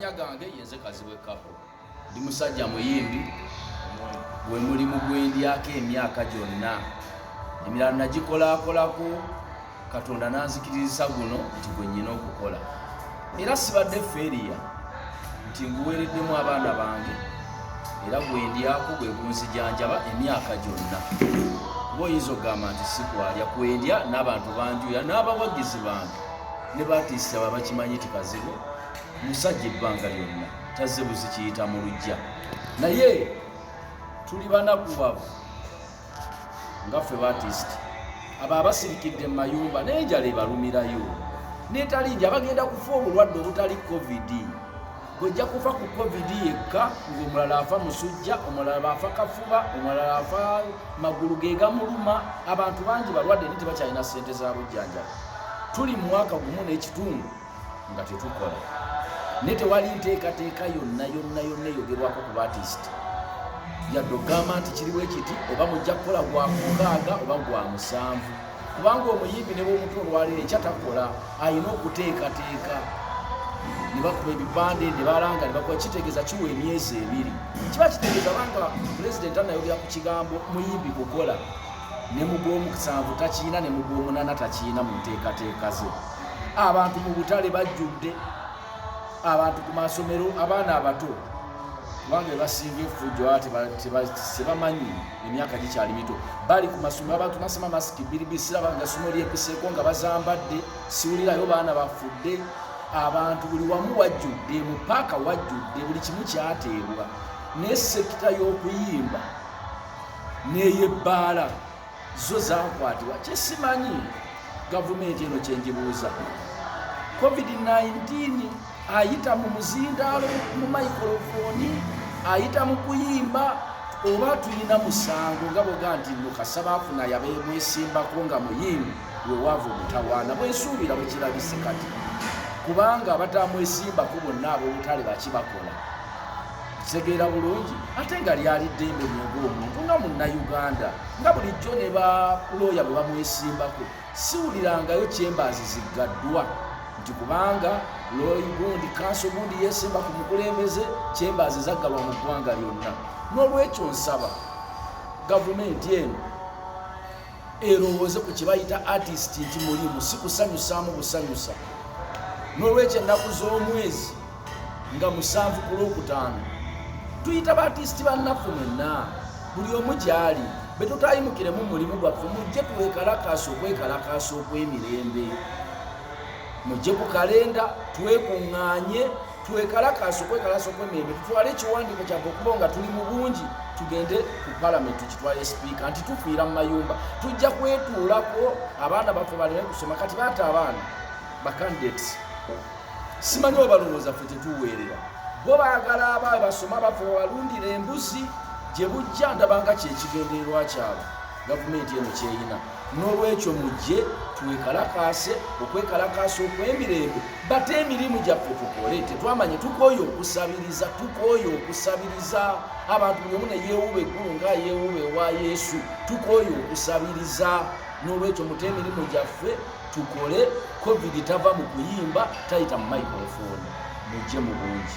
amannya gange yenze Kazibwe Kapo ndi musajja muyimbi gwe mulimu gwendyako emyaka gyonna emirala nagikolakolako Katonda nanzikiriza guno nti gwe nnyina okukola era sibadde feeriya nti nguweereddemu abaana bange era gwendyako gwe gunzijanjaba emyaka gyonna kuba oyinza okugamba nti sikwalya kwendya n'abantu banjuya n'abawagizi bange ne baatiisa babakimanyi ti Kazibwe musajja ebbanga lyonna tazze buzikiyita mu lujja naye tuli banakubavu nga ffe baatiisiti abo abasirikidde mu mayumba n'enjala ebalumirayo n'etalinja bagenda kufa obulwadde obutali covid gwejja kufa ku covid yekka ng'omulala afa musujja omulala afa kafuba omulala afa magulu gegamuluma abantu bangi balwadde ne tebakyalina ssente za bujjanjabi tuli mu mwaka gumu n'ekitundu nga tetukola ne tewali nteekateeka yonna eyogerwako ku baatiisiti yadde ogamba nti kiriwo ekiti oba mujja kukola gwa mukaaga oba gwa musanvu kubanga omuyimbi ne b'omuto olwaleero ekyatakola alina okuteekateeka ne bakuba ebipande ne balanga ne bakuba kitegeeza kiwa emyezi 2 kiba kitegeeza banga pulezidenti anayogera ku kigambo muyimbi kukola ne mu gw'omusanvu takiina ne mu gw'omunana takiina mu nteekateeka ze abantu mu butale bajjudde abantu ku masomero abaana abato kubanga basinga effujjo tebamanyi emyaka gikyali mito bali ku masomero abantu nasema masiki biribisira nga essomo lyepiseeko nga bazambadde siwulirayo baana bafudde abantu buli wamu wajjudde mu paaka wajjudde buli kimu kyateebwa naye sekita y'okuyimba n'eyebbaala zo zakwatibwa kyesimanyi gavumenti eno kyenjibuuza covid-19 ayita mu muzindaalo mu microphone ayita mu kuyimba oba tulina musango nga boga nti mukasaba afuna yabemwesimbako nga muyimbi wewaava omutawaana bwensuubira bwekirabise kati kubanga abatamwesimbako bonna ab'obutale bakibakola kitegeera bulungi ate nga lyali ddembe ly'omuntu nga munnayuganda nga bulijjo ne balooya bwe bamwesimbako siwulirangayo kyembaazi ziggaddwa nti kubanga looyi gundi kanso gundi yeesimba ku mukulembeze kyembaazi zaggalwa mu ggwanga lyonna n'olwekyo nsaba gavumenti eno erowooze ku kyebayita artist nti mulimu si kusanyusaamu busanyusa n'olwekyo ennaku z'omwezi nga 7 ku Lwokutaano tuyita baartisiti bannaffe mwenna buli omu gyali be tutayimukiremu mulimu gwaffe mujje twekalakaasa okwekalakaasa okw'emirembe mujje ku kalenda twekuŋŋaanye twekalakaasa okwekalakaasa okw'emirembe tutwale ekiwandiiko kyaffe okuba nga tuli mu bungi tugende ku palamenti tukitwale sipiika nti tufiira mu mayumba tujja kwetuulako abaana baffe baleme kusoma kati baata abaana bacandidates simanyi obalowooza ffe tetuweerera bo baagala abaabe basoma baffe balundira embuzi gye bujja ndabanga kyekigendererwa kyabwe gavumenti eno kyeyina n'olwekyo mujje twekalakaase okwekalakaasa okw'emirembe bate emirimu gyaffe tukole tetwamanye tukooye okusabiriza abantu buli omu ne yeewuba eggulu nga yeewuba ewa Yesu tukooye okusabiriza n'olwekyo mute emirimu gyaffe tukole covid tava mu kuyimba tayita mu microphone mujje mu bungi